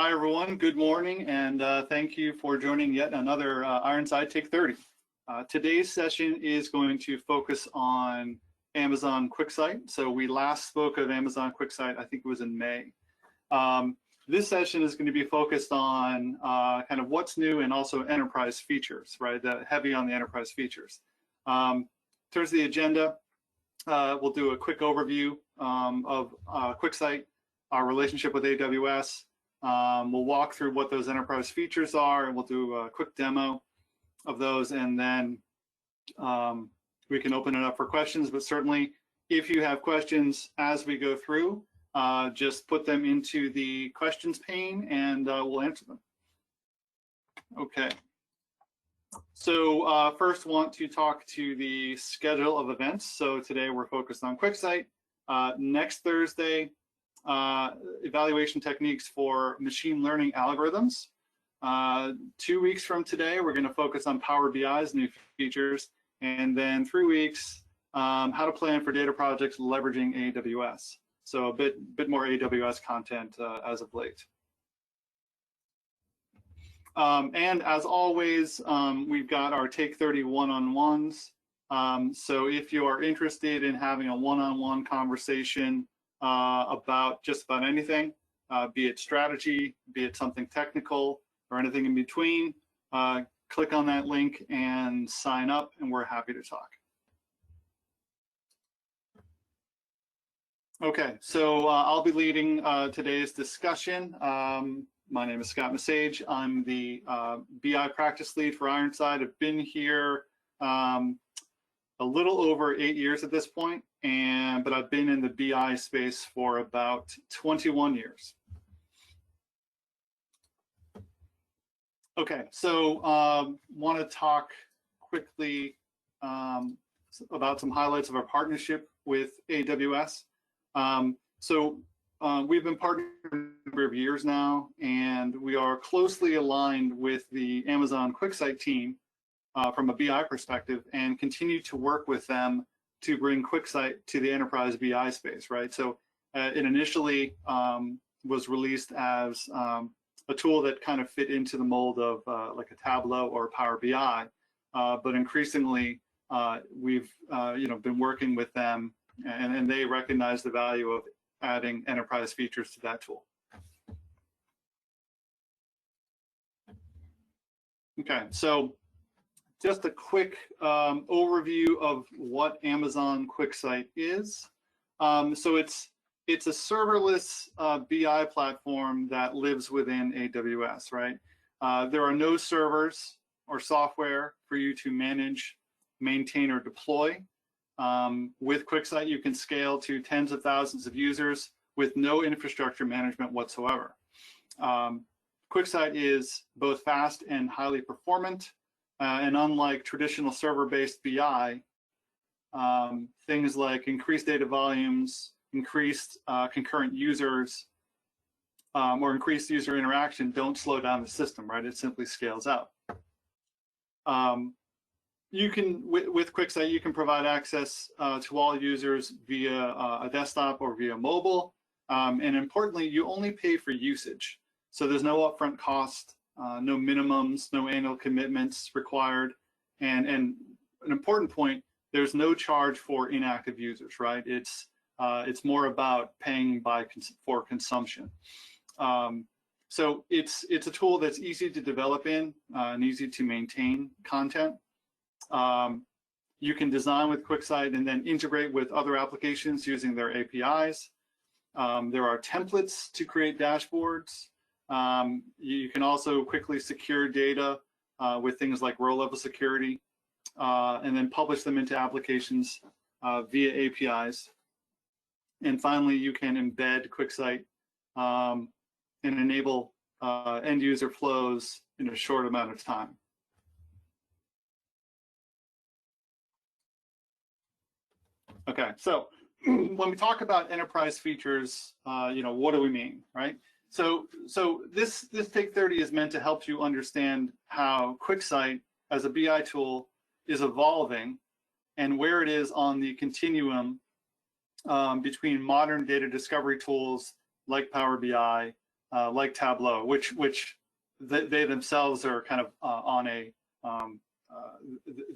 Hi, everyone. Good morning, and thank you for joining yet another Ironside Take30. Today's session is going to focus on Amazon QuickSight. So we last spoke of Amazon QuickSight, I think it was in May. This session is going to be focused on kind of what's new and also enterprise features, right? Heavy on the enterprise features. In terms of the agenda, we'll do a quick overview of QuickSight, our relationship with AWS. We'll walk through what those enterprise features are, and we'll do a quick demo of those, and then we can open it up for questions. But certainly, if you have questions as we go through, just put them into the questions pane, and we'll answer them. Okay. So first, want to talk to the schedule of events. So today we're focused on QuickSight. Next Thursday, evaluation techniques for machine learning algorithms. 2 weeks from today, we're going to focus on Power BI's new features, and then 3 weeks, how to plan for data projects leveraging AWS. So a bit more AWS content as of late. And as always, we've got our Take30 one-on-ones. So if you are interested in having a one-on-one conversation about just about anything, be it strategy, be it something technical, or anything in between, click on that link and sign up, and we're happy to talk. Okay, so I'll be leading today's discussion. My name is Scott Masage. I'm the BI practice lead for Ironside. I've been here a little over 8 years at this point, but I've been in the BI space for about 21 years. Okay, so want to talk quickly about some highlights of our partnership with AWS. We've been partnering for a number of years now, and we are closely aligned with the Amazon QuickSight team from a BI perspective, and continue to work with them to bring QuickSight to the enterprise BI space, right? So it initially was released as a tool that kind of fit into the mold of like a Tableau or Power BI, but increasingly we've been working with them, and they recognize the value of adding enterprise features to that tool. Okay, so just a quick overview of what Amazon QuickSight is. So it's a serverless BI platform that lives within AWS, right? There are no servers or software for you to manage, maintain, or deploy. With QuickSight, you can scale to tens of thousands of users with no infrastructure management whatsoever. QuickSight is both fast and highly performant, and unlike traditional server-based BI, things like increased data volumes, increased concurrent users, or increased user interaction don't slow down the system, right? It simply scales out. You can, with QuickSight, you can provide access to all users via a desktop or via mobile. And importantly, you only pay for usage. So there's no upfront cost, no minimums, no annual commitments required. And an important point, there's no charge for inactive users, right? It's more about paying for consumption. So it's a tool that's easy to develop in and easy to maintain content. You can design with QuickSight and then integrate with other applications using their APIs. There are templates to create dashboards. You can also quickly secure data with things like row-level security, and then publish them into applications via APIs. And finally, you can embed QuickSight and enable end-user flows in a short amount of time. Okay, so when we talk about enterprise features, what do we mean, right? So this Take30 is meant to help you understand how QuickSight as a BI tool is evolving and where it is on the continuum between modern data discovery tools like Power BI like Tableau, which they themselves are kind of on a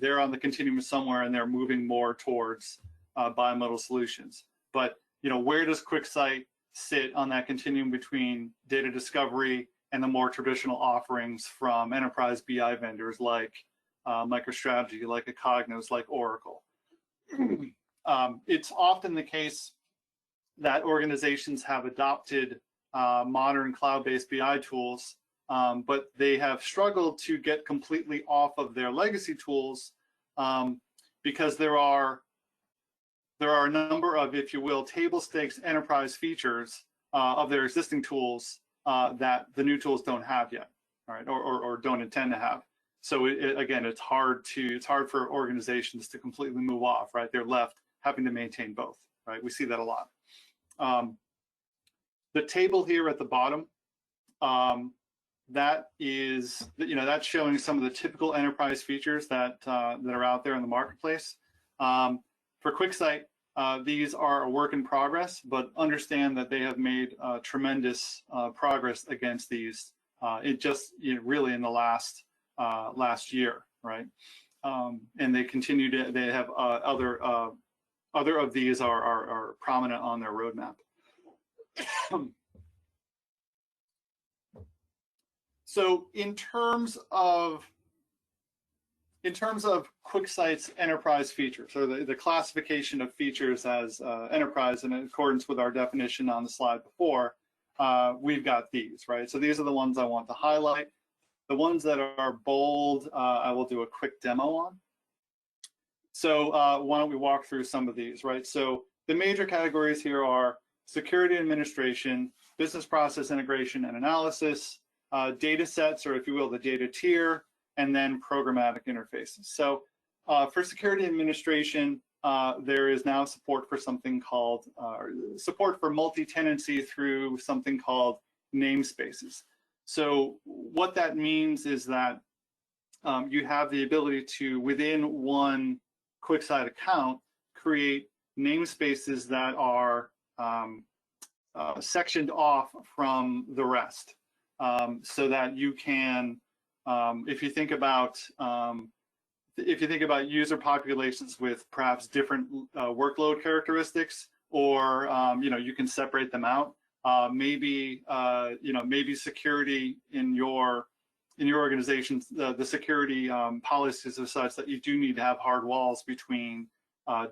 they're on the continuum somewhere, and they're moving more towards bimodal solutions. But where does QuickSight sit on that continuum between data discovery and the more traditional offerings from enterprise BI vendors like MicroStrategy, like a Cognos, like Oracle? It's often the case that organizations have adopted modern cloud-based BI tools, but they have struggled to get completely off of their legacy tools because there are a number of, if you will, table stakes enterprise features of their existing tools that the new tools don't have yet, all right, or don't intend to have. So again, it's hard for organizations to completely move off, right? They're left having to maintain both, right? We see that a lot. The table here at the bottom, that is, that's showing some of the typical enterprise features that are out there in the marketplace. For QuickSight, these are a work in progress, but understand that they have made tremendous progress against these. It just really in the last year, right? And they continue to. They have other of these are prominent on their roadmap. So in terms of QuickSight's enterprise features, or the classification of features as enterprise in accordance with our definition on the slide before, we've got these, right? So these are the ones I want to highlight. The ones that are bold, I will do a quick demo on. So why don't we walk through some of these, right? So the major categories here are security administration, business process integration and analysis, data sets, or if you will, the data tier, and then programmatic interfaces. So for security administration, there is now support for something called, support for multi-tenancy through something called namespaces. So what that means is that you have the ability to, within one QuickSight account, create namespaces that are sectioned off from the rest, so that you can, if you think about user populations with perhaps different workload characteristics, or you can separate them out. Maybe maybe security in your organization, the security policies are such that you do need to have hard walls between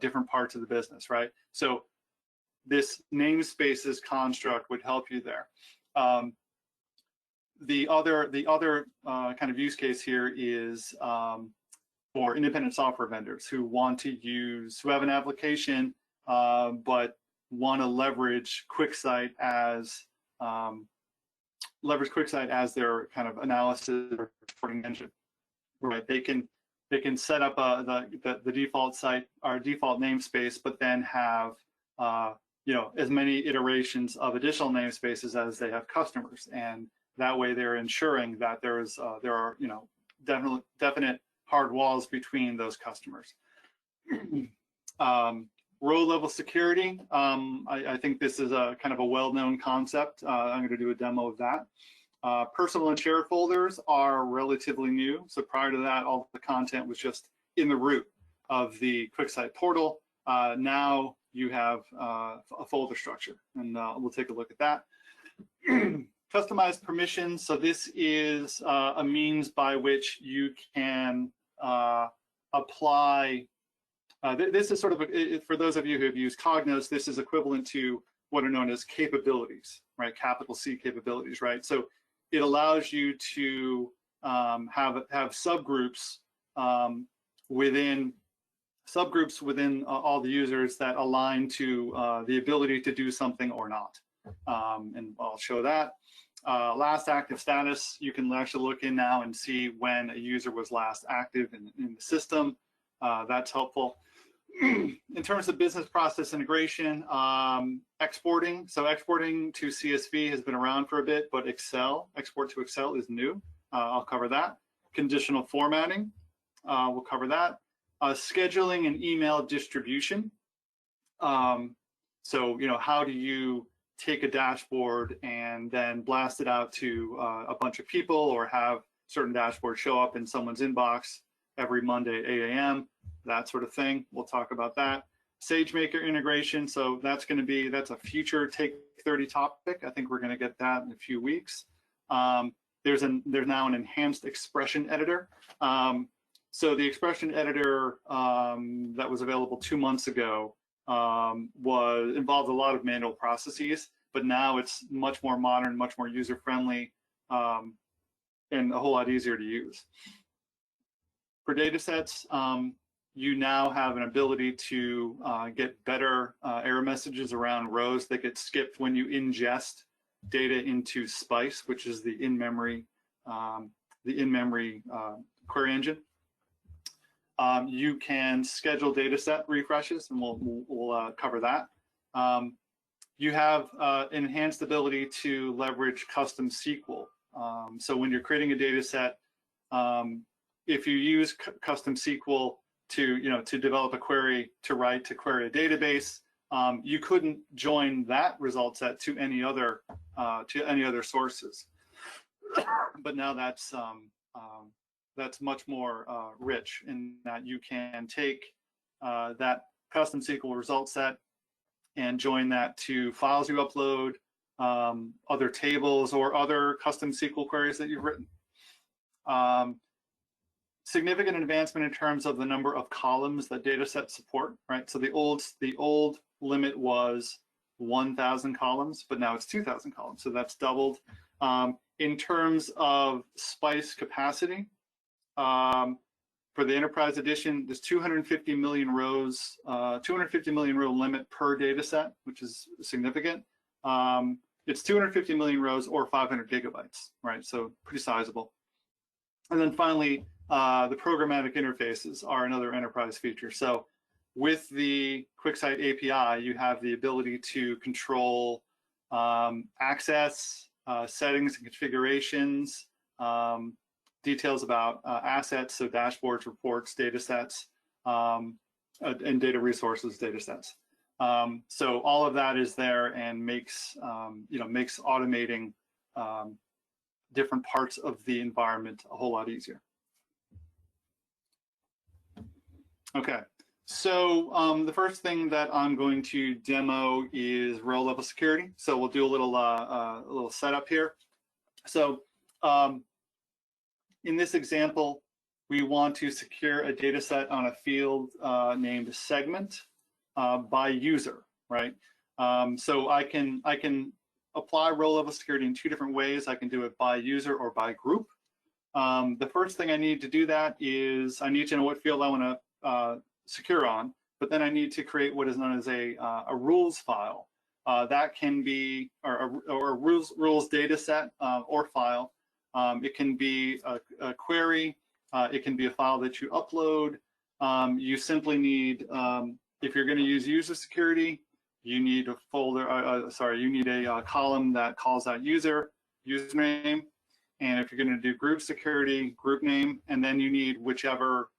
different parts of the business, right? So this namespaces construct would help you there. The other kind of use case here is for independent software vendors who have an application but want to leverage QuickSight as their kind of analysis or reporting engine, right? They can set up the default site or default namespace, but then have as many iterations of additional namespaces as they have customers, and that way they're ensuring that there are definite hard walls between those customers. Row level security, I think this is a kind of a well-known concept. I'm going to do a demo of that. Personal and shared folders are relatively new. So prior to that, all the content was just in the root of the QuickSight portal. Now you have a folder structure, and we'll take a look at that. Customized permissions. So this is a means by which you can apply. This is sort of, for those of you who have used Cognos, this is equivalent to what are known as capabilities, right? Capital C capabilities, right? So it allows you to have subgroups within all the users that align to the ability to do something or not. And I'll show that. Last active status, you can actually look in now and see when a user was last active in the system. That's helpful. In terms of business process integration, exporting. So exporting to CSV has been around for a bit, but export to Excel is new. I'll cover that. Conditional formatting, we'll cover that. Scheduling and email distribution. So, how do you take a dashboard and then blast it out to a bunch of people, or have certain dashboards show up in someone's inbox every Monday at 8 a.m., that sort of thing. We'll talk about that. SageMaker integration, so that's a future Take30 topic. I think we're going to get that in a few weeks. There's now an enhanced expression editor. So the expression editor that was available 2 months ago involved a lot of manual processes, but now it's much more modern, much more user-friendly, and a whole lot easier to use. For data sets, you now have an ability to get better error messages around rows that get skipped when you ingest data into Spice, which is the in-memory query engine. You can schedule data set refreshes, and we'll cover that. You have enhanced ability to leverage custom SQL. So when you're creating a data set, if you use custom SQL to develop a query to query a database, you couldn't join that result set to any other sources. But now that's much more rich in that you can take that custom SQL result set and join that to files you upload, other tables, or other custom SQL queries that you've written. Significant advancement in terms of the number of columns that data sets support, right? So the old limit was 1,000 columns, but now it's 2,000 columns, so that's doubled. In terms of Spice capacity, for the Enterprise Edition, there's 250 million rows, 250 million row limit per data set, which is significant. It's 250 million rows or 500 gigabytes, right? So pretty sizable. And then finally, the programmatic interfaces are another enterprise feature. So with the QuickSight API, you have the ability to control access, settings and configurations, details about assets, so dashboards, reports, data sets, and data resources data sets. So all of that is there and makes automating different parts of the environment a whole lot easier. Okay, so the first thing that I'm going to demo is row level security. So we'll do a little setup here. So in this example, we want to secure a data set on a field named segment by user, right? So I can apply row level security in two different ways. I can do it by user or by group. The first thing I need to do that is I need to know what field I want to secure on, but then I need to create what is known as a rules file. That can be a rules data set or file. It can be a query. It can be a file that you upload. You simply need, if you're going to use user security, you need a folder. You need a column that calls out username. And if you're going to do group security, group name, and then you need whichever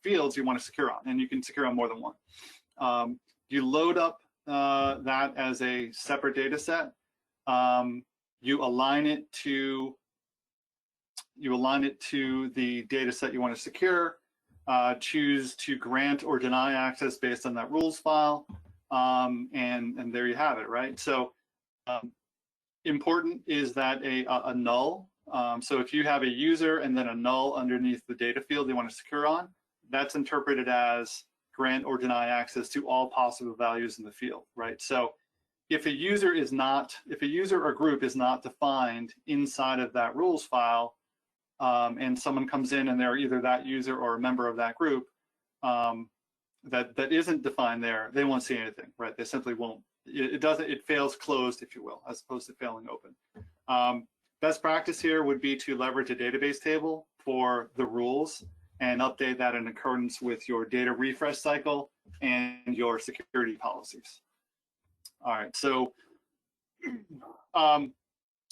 fields you want to secure on, and you can secure on more than one. You load up that as a separate data set. You align it to the data set you want to secure. Choose to grant or deny access based on that rules file, and there you have it, right? So important is that a null. So if you have a user and then a null underneath the data field you want to secure on, that's interpreted as grant or deny access to all possible values in the field, right? So if a user or group is not defined inside of that rules file, and someone comes in and they're either that user or a member of that group that isn't defined there, they won't see anything, right? They simply won't. It fails closed, if you will, as opposed to failing open. Best practice here would be to leverage a database table for the rules and update that in accordance with your data refresh cycle and your security policies. All right, so I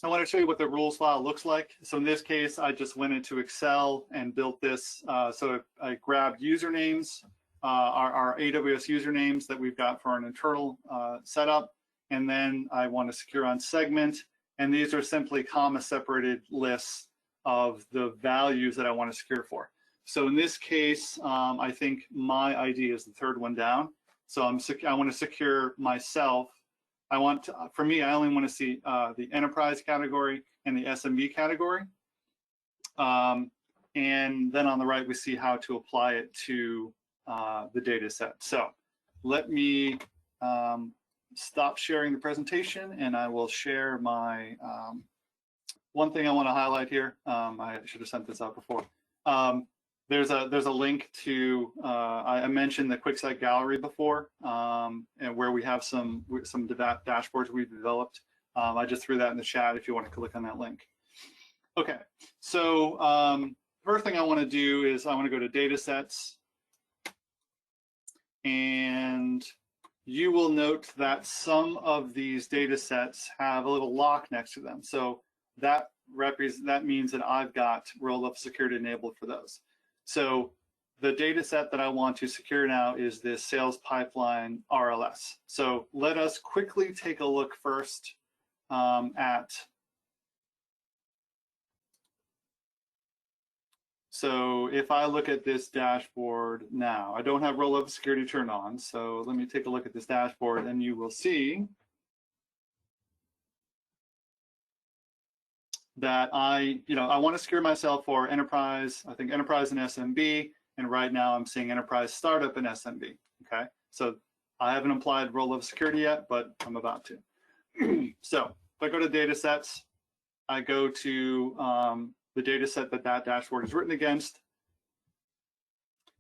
want to show you what the rules file looks like. So in this case, I just went into Excel and built this. So I grabbed usernames, our AWS usernames that we've got for an internal setup, and then I want to secure on segment, and these are simply comma-separated lists of the values that I want to secure for. So in this case, I think my ID is the third one down. So I want to secure myself. For me, I only want to see the enterprise category and the SMB category. And then on the right, we see how to apply it to the data set. So let me stop sharing the presentation, and I will share my, one thing I want to highlight here. I should have sent this out before. There's a link to, I mentioned the QuickSight gallery before, and where we have some dashboards we've developed. I just threw that in the chat if you want to click on that link. Okay, so first thing I want to do is I want to go to data sets, and you will note that some of these data sets have a little lock next to them. So that means that I've got roll-up security enabled for those. So the data set that I want to secure now is this sales pipeline RLS. So let us quickly take a look first at, so if I look at this dashboard now, I don't have roll-up security turned on. So let me take a look at this dashboard, and you will see that I want to secure myself for enterprise, I think enterprise and SMB, and right now I'm seeing enterprise, startup, and SMB, okay? So I haven't applied roll-up security yet, but I'm about to. So if I go to data sets, I go to the data set that dashboard is written against,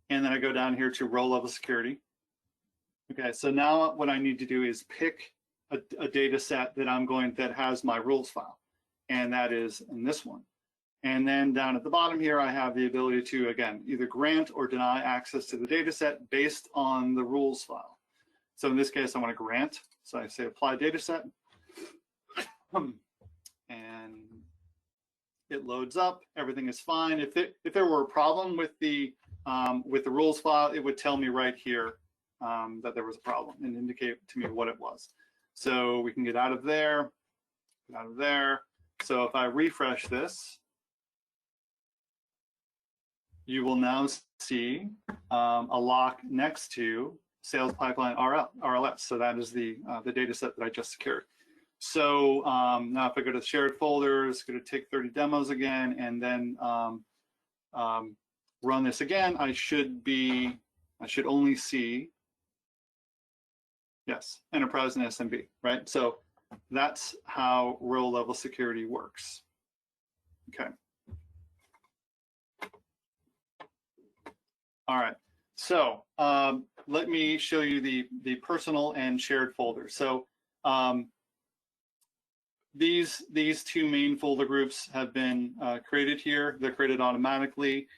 and then I go down here to row-level security. Okay, so now what I need to do is pick a data set that has my rules file. And that is in this one. And then down at the bottom here, I have the ability to, again, either grant or deny access to the data set based on the rules file. So in this case, I want to grant. So I say apply data set. And it loads up. Everything is fine. If there were a problem with the rules file, it would tell me right here that there was a problem and indicate to me what it was. So we can get out of there, get out of there. So if I refresh this, you will now see a lock next to sales pipeline RLS. So that is the data set that I just secured. So now if I go to shared folders, go to Take30 demos again, and then run this again, I should only see, yes, enterprise and SMB, right? So that's how row level security works. Okay. All right. So let me show you the personal and shared folders. So these two main folder groups have been created here. They're created automatically.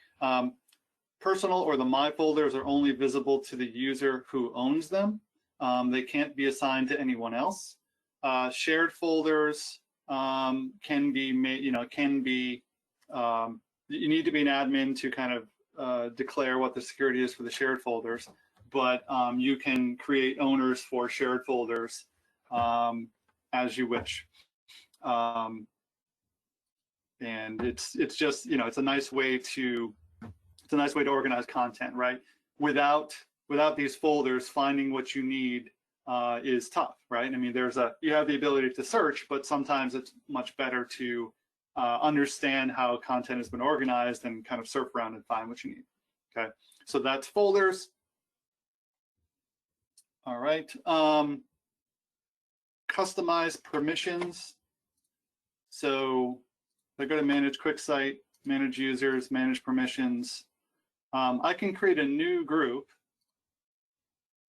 Personal or the My folders are only visible to the user who owns them. They can't be assigned to anyone else. Shared folders can be made, you need to be an admin to kind of declare what the security is for the shared folders, but you can create owners for shared folders as you wish. And it's just, it's a nice way to organize content, right? Without these folders, finding what you need is tough, right? I mean, you have the ability to search, but sometimes it's much better to understand how content has been organized and kind of surf around and find what you need. Okay, so that's folders. All right, customize permissions. So I go to manage QuickSight, manage users, manage permissions. I can create a new group,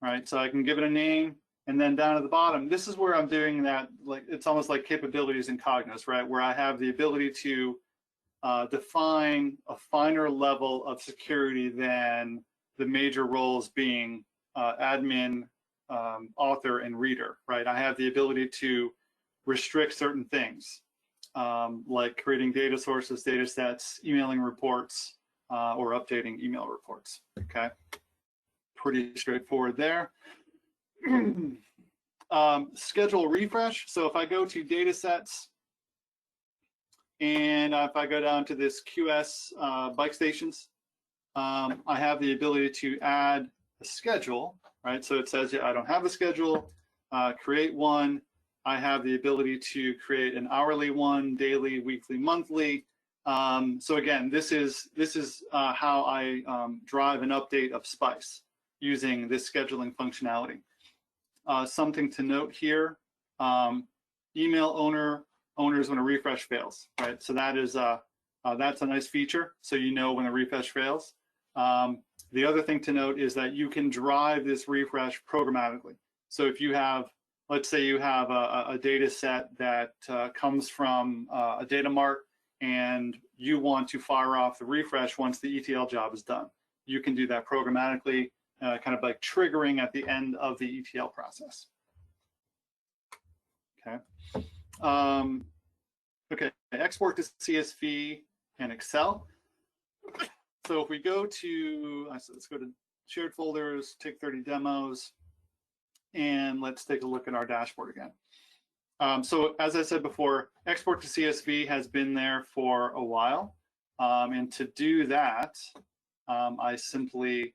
right? So I can give it a name, and then down at the bottom, this is where I'm doing that, like it's almost like capabilities in Cognos, right? Where I have the ability to define a finer level of security than the major roles being admin, author, and reader, right? I have the ability to restrict certain things, like creating data sources, data sets, emailing reports, or updating email reports, okay? Pretty straightforward there. Schedule refresh. So if I go to data sets, and if I go down to this QS bike stations, I have the ability to add a schedule, right? So it says, yeah, I don't have a schedule, create one. I have the ability to create an hourly one, daily, weekly, monthly. So again, this is how I drive an update of Spice using this scheduling functionality. Something to note here, email owners when a refresh fails, right? So that is that's a nice feature, so you know when a refresh fails. The other thing to note is that you can drive this refresh programmatically. So if you have, let's say you have a data set that comes from a data mart and you want to fire off the refresh once the ETL job is done. You can do that programmatically, kind of like triggering at the end of the ETL process. Okay. Okay, export to CSV and Excel. So if we go to, let's go to shared folders, Take30 demos, and let's take a look at our dashboard again. So as I said before, export to CSV has been there for a while. And to do that, I simply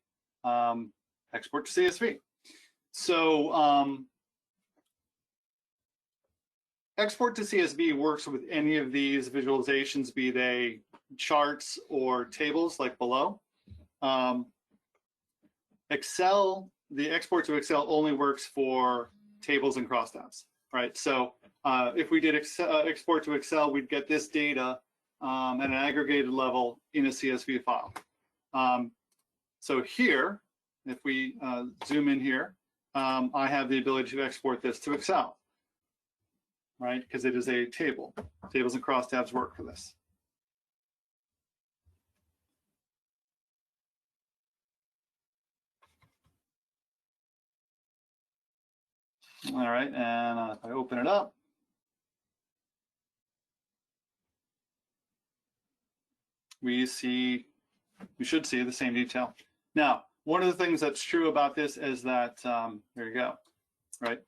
export to CSV. So export to CSV works with any of these visualizations, be they charts or tables like below. Excel, the export to Excel only works for tables and crosstabs, right? So if we did export to Excel, we'd get this data at an aggregated level in a CSV file. So here, if we zoom in here, I have the ability to export this to Excel, right? Because it is a table. Tables and crosstabs work for this. All right, and if I open it up, we should see the same detail. Now, one of the things that's true about this is that, there you go, right?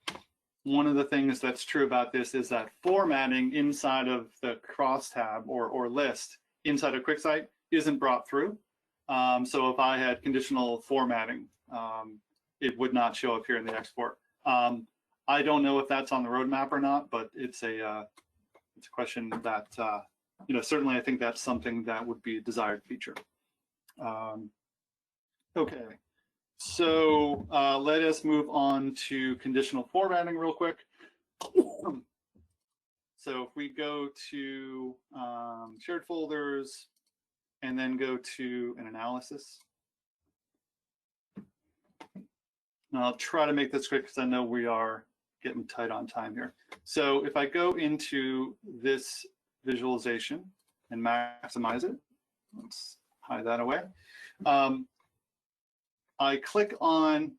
One of the things that's true about this is that formatting inside of the crosstab or list inside of QuickSight isn't brought through. So if I had conditional formatting, it would not show up here in the export. I don't know if that's on the roadmap or not, but it's a question that certainly I think that's something that would be a desired feature. Okay, so let us move on to conditional formatting real quick. So if we go to shared folders and then go to an analysis. And I'll try to make this quick because I know we are getting tight on time here. So if I go into this visualization and maximize it, let's hide that away. I click on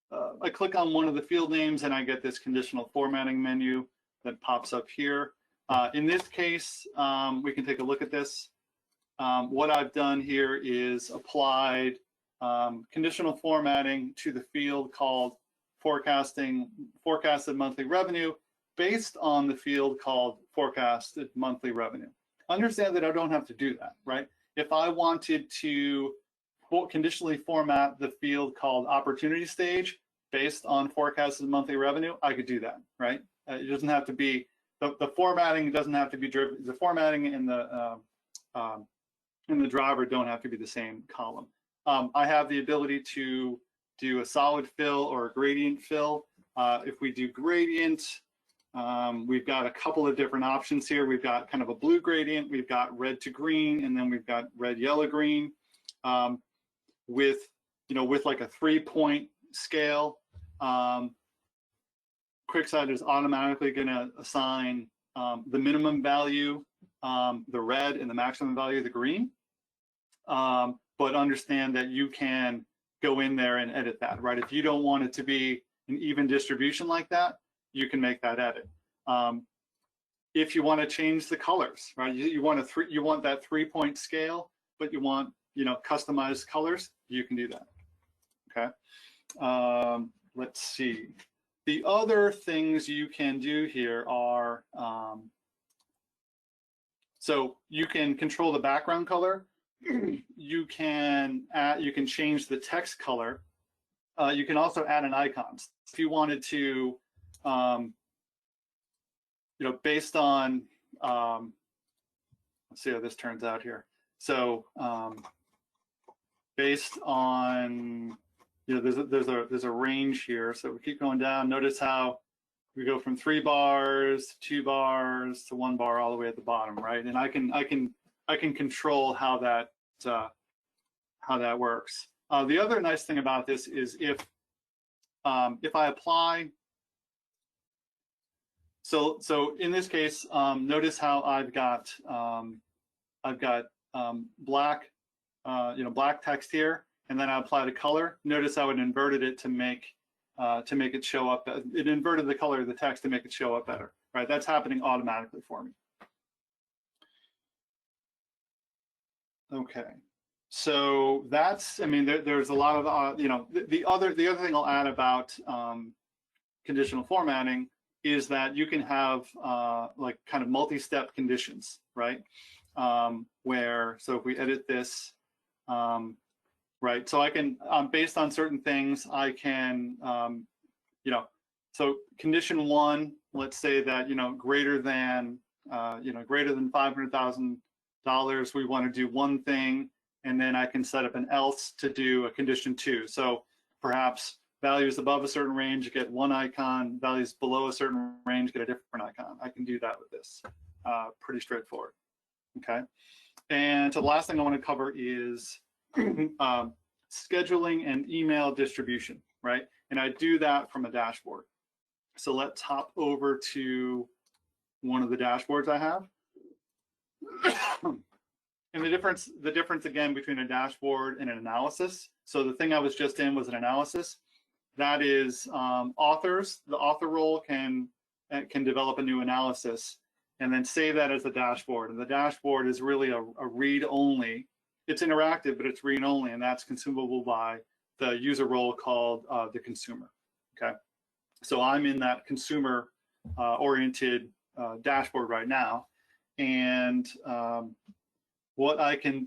one of the field names and I get this conditional formatting menu that pops up here. In this case, we can take a look at this. What I've done here is applied conditional formatting to the field called forecasted monthly revenue based on the field called forecasted monthly revenue. Understand that I don't have to do that, right? If I wanted to conditionally format the field called opportunity stage based on forecasted monthly revenue, I could do that, right? It doesn't have to be, the formatting doesn't have to be driven, the formatting and the driver don't have to be the same column. I have the ability to do a solid fill or a gradient fill. If we do gradient, we've got a couple of different options here. We've got kind of a blue gradient, we've got red to green, and then we've got red, yellow, green. With like a 3-point scale, QuickSight is automatically going to assign the minimum value, the red, and the maximum value, the green. But understand that you can go in there and edit that, right? If you don't want it to be an even distribution like that, you can make that edit. If you want to change the colors, right? You want that 3-point scale, but you want customized colors, you can do that. Okay. Let's see. The other things you can do here are, so you can control the background color. You can change the text color. You can also add an icon. If you wanted to, based on, let's see how this turns out here. So based on, there's a range here. So we keep going down. Notice how we go from 3 bars to 2 bars to 1 bar all the way at the bottom, right? And I can control how that works. The other nice thing about this is if I apply, so in this case, notice how I've got black, black text here, and then I applied a color. Notice how it inverted it to make it show up. It inverted the color of the text to make it show up better, right? That's happening automatically for me. Okay, so that's, I mean, there's a lot of, the other thing I'll add about conditional formatting is that you can have like kind of multi-step conditions, right? Where, so if we edit this, right, so I can, based on certain things, I can, so condition 1, let's say that, greater than $500,000, we want to do one thing, and then I can set up an else to do a condition 2. So perhaps values above a certain range get one icon, values below a certain range get a different icon. I can do that with this. Pretty straightforward. Okay. And so the last thing I want to cover is scheduling and email distribution, right? And I do that from a dashboard. So let's hop over to one of the dashboards I have. And the difference again between a dashboard and an analysis. So the thing I was just in was an analysis. That is authors. The author role can develop a new analysis and then save that as the dashboard. And the dashboard is really a read-only. It's interactive, but it's read-only, and that's consumable by the user role called the consumer. Okay, so I'm in that consumer-oriented dashboard right now, and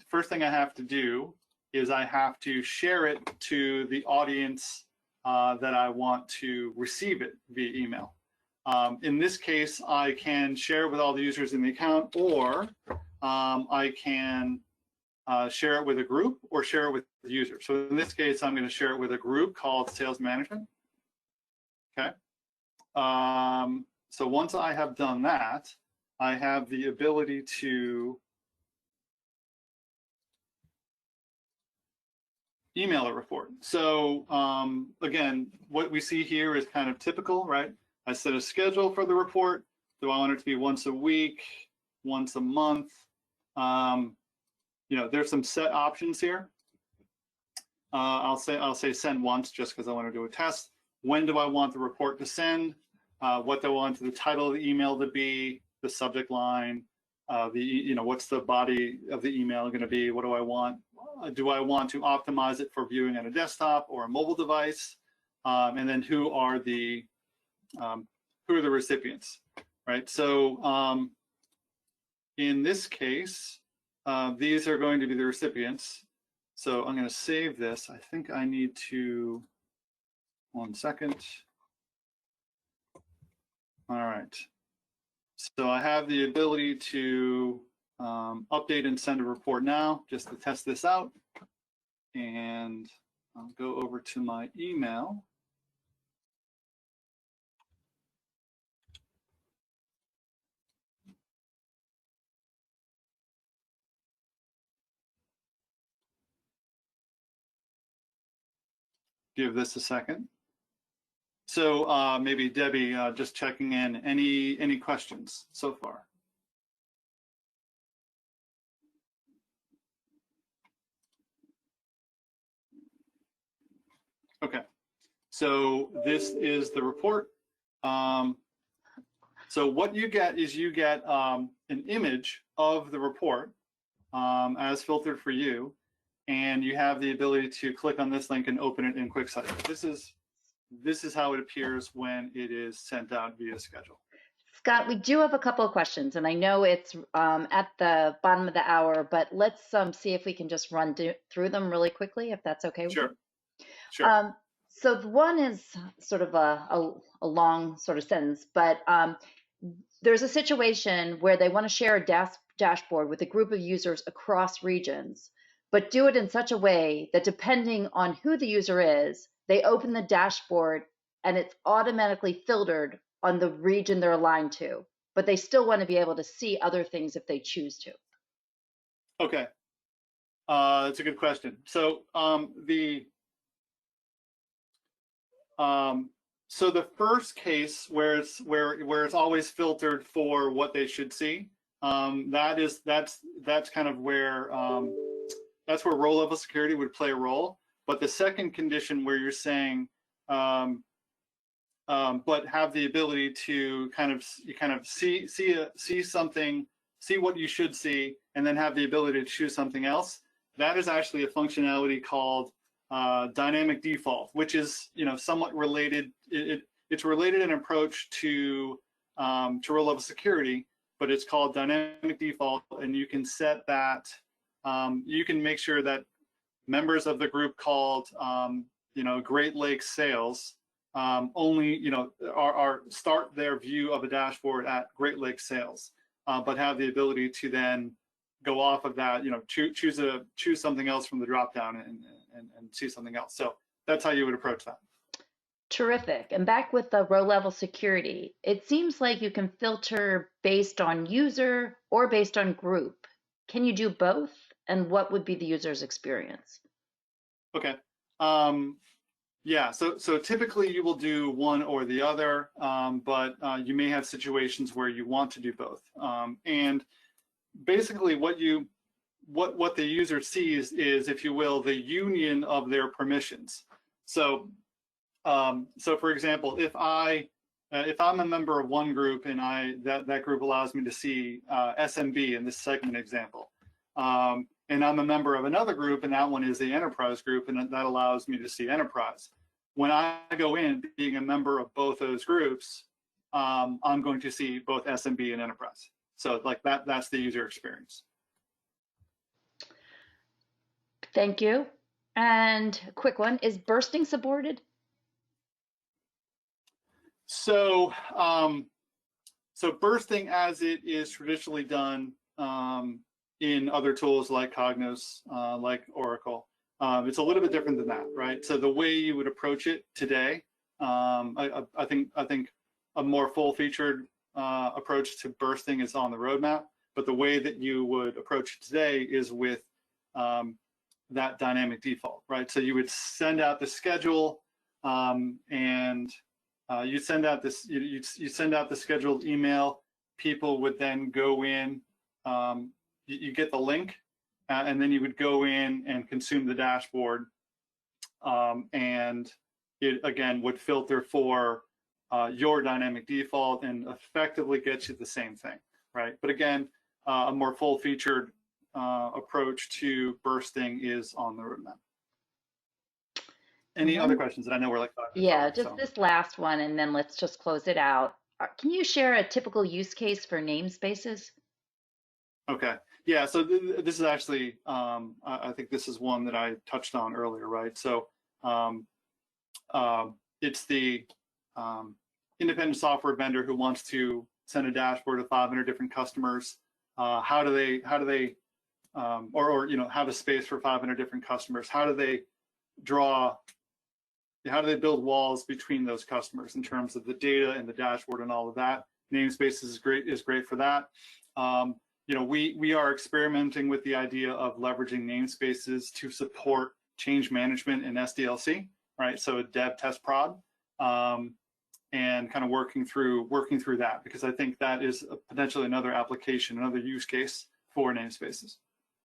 first thing I have to do is I have to share it to the audience that I want to receive it via email. In this case, I can share it with all the users in the account, or I can share it with a group or share it with the user. So in this case, I'm going to share it with a group called Sales Management. Okay. So once I have done that, I have the ability to email a report. So again, what we see here is kind of typical, right? I set a schedule for the report. Do I want it to be once a week, once a month? There's some set options here. I'll say send once just because I want to do a test. When do I want the report to send? What do I want the title of the email to be? The subject line. What's the body of the email going to be? What do I want? Do I want to optimize it for viewing on a desktop or a mobile device? And then who are the recipients, right? So in this case, these are going to be the recipients. So I'm going to save this. I think I need to, 1 second. All right. So I have the ability to update and send a report now, just to test this out. And I'll go over to my email. Give this a second. So maybe Debbie, just checking in, any questions so far? Okay, so this is the report. So what you get is you get an image of the report as filtered for you, and you have the ability to click on this link and open it in QuickSight. this is how it appears when it is sent out via schedule. Scott, we do have a couple of questions, and I know it's at the bottom of the hour, but let's see if we can just run through them really quickly, if that's okay with you. Sure. So the one is sort of a long sort of sentence, but there's a situation where they want to share a dashboard with a group of users across regions, but do it in such a way that depending on who the user is, they open the dashboard and it's automatically filtered on the region they're aligned to, but they still want to be able to see other things if they choose to. Okay, that's a good question. So so the first case where it's always filtered for what they should see, that's kind of where that's where row level security would play a role. But the second condition where you're saying but have the ability to kind of see something, see what you should see, and then have the ability to choose something else. That is actually a functionality called dynamic default, which is somewhat related. It's related in approach to row level security, but it's called dynamic default, and you can set that. You can make sure that members of the group called Great Lakes Sales only start their view of a dashboard at Great Lakes Sales, but have the ability to then go off of that, choose something else from the drop down and see something else. So that's how you would approach that. Terrific. And back with the row level security, it seems like you can filter based on user or based on group. Can you do both? And what would be the user's experience? Okay. Yeah, so typically you will do one or the other, but you may have situations where you want to do both. And basically what the user sees is, if you will, the union of their permissions. So for example, if I'm a member of one group and that group allows me to see SMB in this segment example, and I'm a member of another group, and that one is the enterprise group, and that allows me to see enterprise. When I go in, being a member of both those groups, I'm going to see both SMB and enterprise. So like that's the user experience. Thank you. And a quick one, is bursting supported? So bursting, as it is traditionally done in other tools like Cognos, like Oracle, it's a little bit different than that, right? So the way you would approach it today, I think a more full-featured approach to bursting is on the roadmap, but the way that you would approach it today is with that dynamic default, right? So you would send out the schedule, and you send out you send out the scheduled email. People would then go in. You get the link, and then you would go in and consume the dashboard, and it again would filter for your dynamic default and effectively get you the same thing, right? But again, a more full-featured approach to bursting is on the roadmap. Any other questions? That I know we're like 5 minutes Yeah, over, just this last one, and then let's just close it out. Can you share a typical use case for namespaces? Okay. Yeah, so this is actually, I think this is one that I touched on earlier, right? So it's the independent software vendor who wants to send a dashboard to 500 different customers. How do they have a space for 500 different customers? How do they build walls between those customers in terms of the data and the dashboard and all of that? Namespaces is great for that. We are experimenting with the idea of leveraging namespaces to support change management in SDLC, right? So dev, test, prod, and kind of working through that, because I think that is potentially another application, another use case for namespaces.